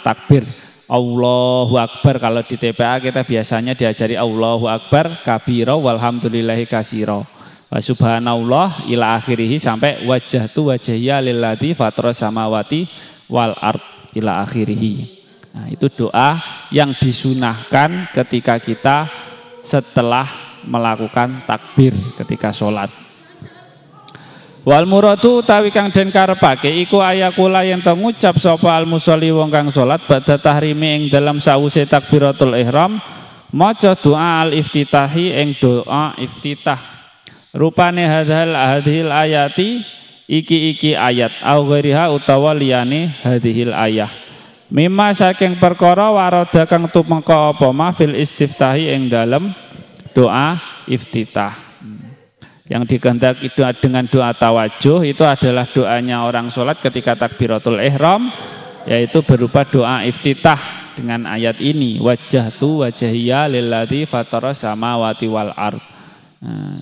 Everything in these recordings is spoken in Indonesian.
takbir. Allahu Akbar, kalau di TPA kita biasanya diajari Allahu Akbar kabira walhamdulillahi katsira. Wa subhanallah ila akhirih sampai wajjahtu wajhiya lilladzi fatara samawati wal ard ila akhirih. Nah, itu doa yang disunahkan ketika kita setelah melakukan takbir ketika sholat. Wal muradu utawi kang den karepake iku ayakula yen to ngucap sapa al musolli wong kang salat badha tahrimi ing dalam sawise takbiratul ihram maca doa al iftitahi ing doa iftitah rupane hadhil ayati iki ayat au ghairiha utawa liyane hadhil ayah mimma saking perkara warada kang tumeka apa ma fil istiftahi ing dalam doa iftitah. Yang dikehendaki dengan doa tawajuh itu adalah doanya orang sholat ketika takbiratul ihram, yaitu berupa doa iftitah dengan ayat ini wajjahtu wajhiya lilladzi fatara samawati wal ard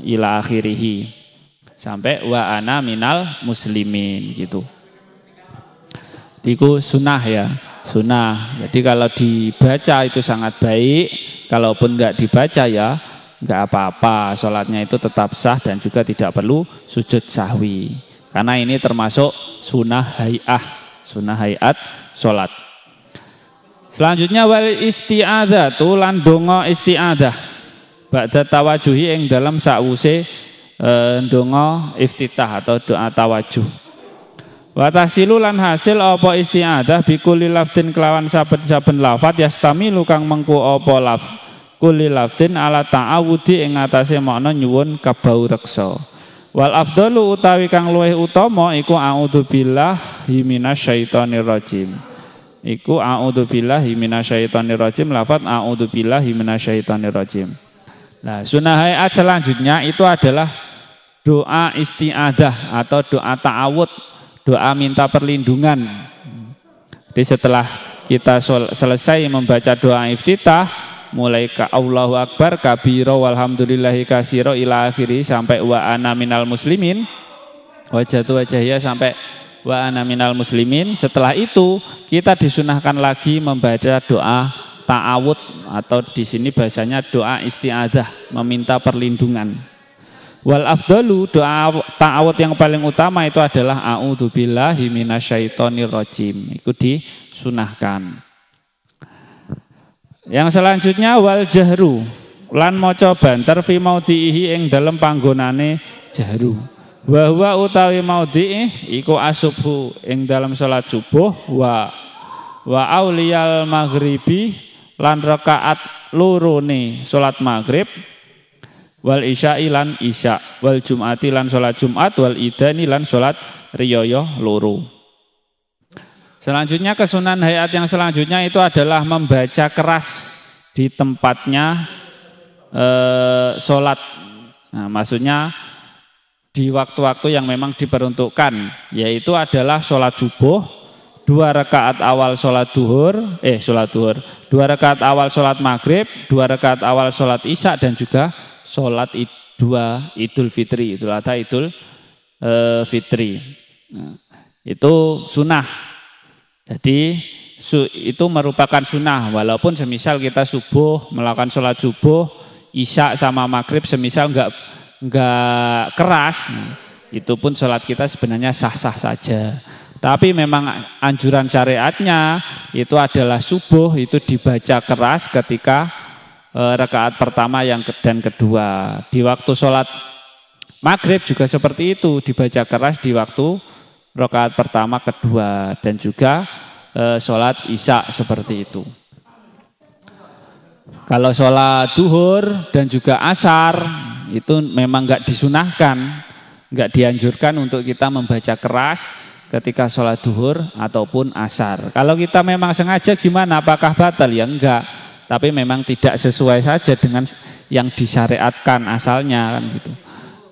ila akhirih sampai wa ana minal muslimin gitu. Itu sunnah ya, sunnah. Jadi kalau dibaca itu sangat baik, kalaupun enggak dibaca ya enggak apa-apa, sholatnya itu tetap sah dan juga tidak perlu sujud sahwi. Karena ini termasuk sunnah hayat sholat. Selanjutnya wal isti'adzah tulan donga isti'adzah ba'da tawajuhi ing dalam sakwuse donga iftitah atau doa tawajuh. Wa tahsilu lan hasil apa isti'adzah bikulli lafdin kelawan saben-saben lafat yastamilu kang mengku apa lafz kulli lafdin ala ta'awudi ing atase makna nyuwun kabau reksa. Wal afdalu utawi kang luwih utama iku a'udzubillahi minasyaitonir rajim. Iku a'udzubillahi minasyaitonir rajim, lafaz a'udzubillahi minasyaitonir rajim. Nah, sunah hayat selanjutnya itu adalah doa isti'adzah atau doa ta'awud, doa minta perlindungan. Jadi setelah kita selesai membaca doa iftitah mulai ke Allahu Akbar kabira walhamdulillahi katsira ila akhiri sampai wa ana minal muslimin wajhatu wajhiya sampai wa ana minal muslimin. Setelah itu kita disunahkan lagi membaca doa ta'awud atau di sini bahasanya doa isti'adzah, meminta perlindungan. Wal afdalu doa ta'awud yang paling utama itu adalah a'udzubillahi minasyaitonir rajim. Itu disunahkan. Yang selanjutnya wal jahru lan maca banter fi maudhihi ing dalem panggonane jahru. Wa huwa utawi maudhi'i iku asubhu ing dalem salat subuh wa auliyal maghribi lan rakaat lorone salat maghrib wal isya'i lan isya wal jum'ati lan salat Jumat wal idani lan salat riyaya loro. Selanjutnya kesunahan hayat yang selanjutnya itu adalah membaca keras di tempatnya sholat. Nah, maksudnya di waktu-waktu yang memang diperuntukkan, yaitu adalah sholat subuh, 2 rakaat awal sholat duhur, 2 rakaat awal sholat maghrib, 2 rakaat awal sholat isya dan juga sholat 2 idul fitri, idul adha idul fitri. Nah, itu sunnah. Jadi itu merupakan sunnah, walaupun semisal kita subuh melakukan sholat subuh, isya sama maghrib semisal enggak keras, itu pun sholat kita sebenarnya sah-sah saja. Tapi memang anjuran syariatnya itu adalah subuh itu dibaca keras ketika rakaat pertama dan kedua. Di waktu sholat maghrib juga seperti itu, dibaca keras di waktu rakaat pertama, kedua, dan juga sholat isya seperti itu. Kalau sholat duhur dan juga asar itu memang enggak disunahkan, enggak dianjurkan untuk kita membaca keras ketika sholat duhur ataupun asar. Kalau kita memang sengaja gimana? Apakah batal? Ya enggak. Tapi memang tidak sesuai saja dengan yang disyariatkan asalnya kan gitu.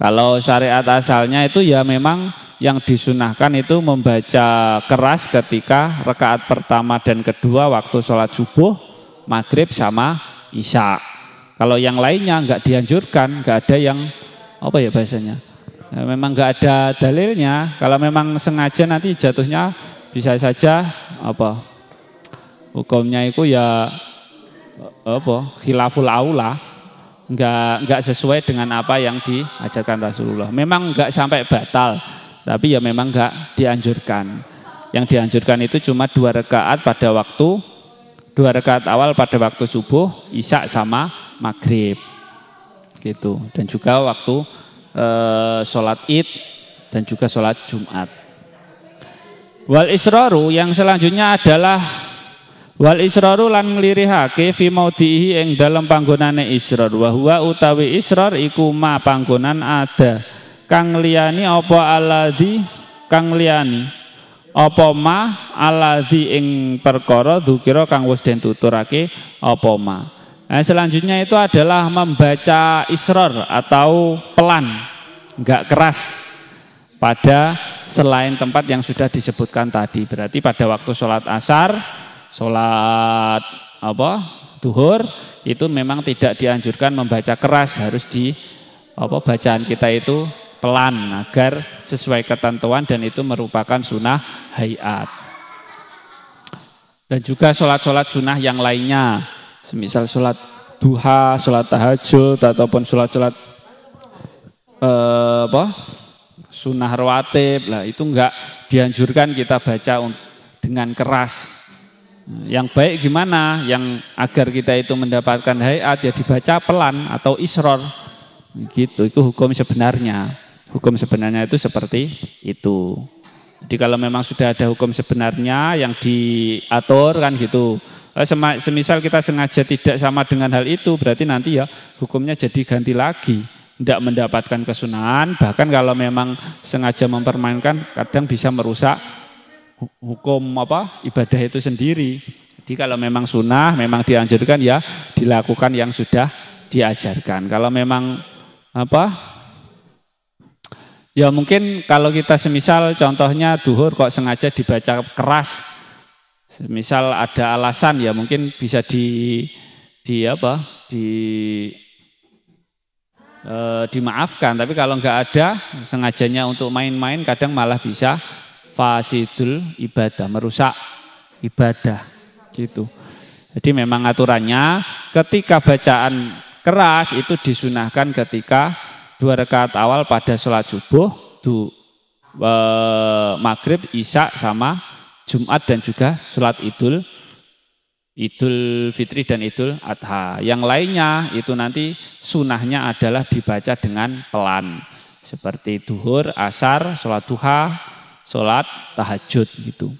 Kalau syariat asalnya itu ya memang yang disunahkan itu membaca keras ketika rakaat pertama dan kedua waktu sholat subuh, maghrib sama isya. Kalau yang lainnya enggak dianjurkan, enggak ada yang apa ya bahasanya, ya, memang enggak ada dalilnya. Kalau memang sengaja nanti jatuhnya bisa saja apa Hukumnya itu ya apa? Khilaful aula. Enggak sesuai dengan apa yang diajarkan Rasulullah. Memang enggak sampai batal, tapi ya memang enggak dianjurkan. Yang dianjurkan itu cuma 2 rakaat pada waktu 2 rakaat awal pada waktu subuh, isya sama maghrib. Gitu. Dan juga waktu sholat id dan juga sholat Jumat. Wal israru yang selanjutnya adalah wal israru lan nglirihake fi maudhihi ing dalem panggonane israr. Wa huwa utawi israr iku ma panggonan ada kang liyani apa alladzi kang liyani apa ma alladzi ing perkara dzukira kang wis den tuturake apa ma. Nah, selanjutnya itu adalah membaca israr atau pelan, enggak keras pada selain tempat yang sudah disebutkan tadi. Berarti pada waktu sholat asar, sholat duhur itu memang tidak dianjurkan membaca keras, harus bacaan kita itu pelan agar sesuai ketentuan dan itu merupakan sunnah hayat. Dan juga sholat-sholat sunnah yang lainnya, semisal sholat duha, sholat tahajud ataupun sholat-sholat sunnah rawatib lah, itu enggak dianjurkan kita baca dengan keras. Yang baik gimana? Yang agar kita itu mendapatkan hayat ya dibaca pelan atau isror. Gitu, itu hukum sebenarnya. Hukum sebenarnya itu seperti itu. Jadi kalau memang sudah ada hukum sebenarnya yang diatur kan gitu. Semisal kita sengaja tidak sama dengan hal itu, berarti nanti ya hukumnya jadi ganti lagi. Tidak mendapatkan kesunahan, bahkan kalau memang sengaja mempermainkan kadang bisa merusak hukum ibadah itu sendiri. Jadi kalau memang sunnah memang dianjurkan ya dilakukan yang sudah diajarkan. Kalau memang ya mungkin kalau kita semisal contohnya duhur kok sengaja dibaca keras, semisal ada alasan ya mungkin bisa dimaafkan, tapi kalau nggak ada sengajanya untuk main-main kadang malah bisa fasidul ibadah, merusak ibadah gitu. Jadi memang aturannya ketika bacaan keras itu disunahkan ketika 2 rakaat awal pada sholat subuh, maghrib, isya sama Jumat dan juga sholat Idul Fitri dan Idul Adha. Yang lainnya itu nanti sunahnya adalah dibaca dengan pelan. Seperti duhur, asar, sholat duha, sholat tahajud gitu.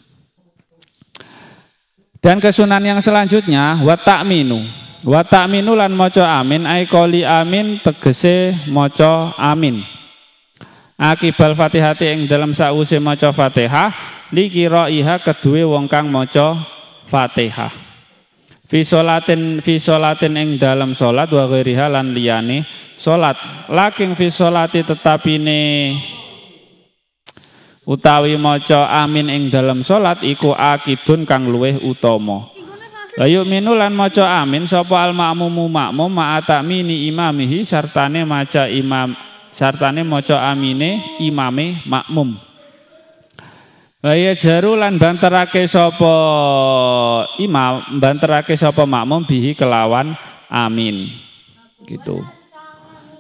Dan kesunahan yang selanjutnya wa ta'minu. Wa ta'minu lan maca amin ai qoli amin tegese maca amin. Akibal Fatihati ing dalam sause maca Fatihah li qiraiha kedue wong kang maca Fatihah. Fi sholatin ing dalam salat wa ghairiha lan liyane salat. Laking fi sholati tetapine utawi maca amin ing dalam salat iku akidun kang luweh utama. La yu'minu lan maca amin sapa al ma'mumu makmum ma'atamini imamihi sartane maca amine imame makmum. Wa ya jaru lan banterake sapa makmum bihi kelawan amin. Gitu.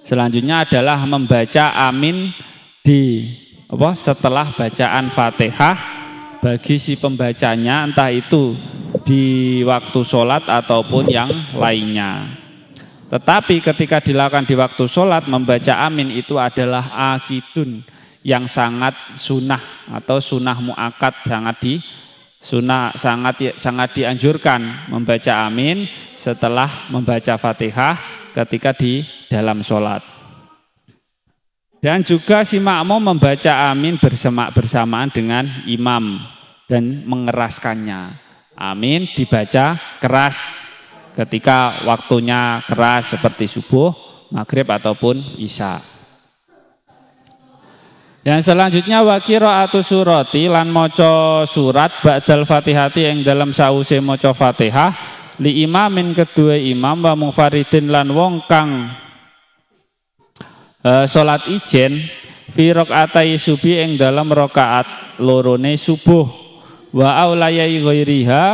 Selanjutnya adalah membaca amin setelah bacaan Fatihah bagi si pembacanya, entah itu di waktu sholat ataupun yang lainnya. Tetapi ketika dilakukan di waktu sholat, membaca amin itu adalah akidun yang sangat sunnah atau sunnah mu'akad, sangat dianjurkan membaca amin setelah membaca Fatihah ketika di dalam sholat. Dan juga si makmum membaca amin bersamaan dengan imam dan mengeraskannya. Amin dibaca keras ketika waktunya keras seperti subuh, maghrib ataupun isya. Yang selanjutnya wa qiraatu surati lan maca surat ba'dal Fatihati yang dalam sause maca Fatihah li imamin kedua imam wa munfaridin lan wong kang salat ijen fi rakaatai subuh ing dalam rakaat lorone subuh wa aulayai ghairiha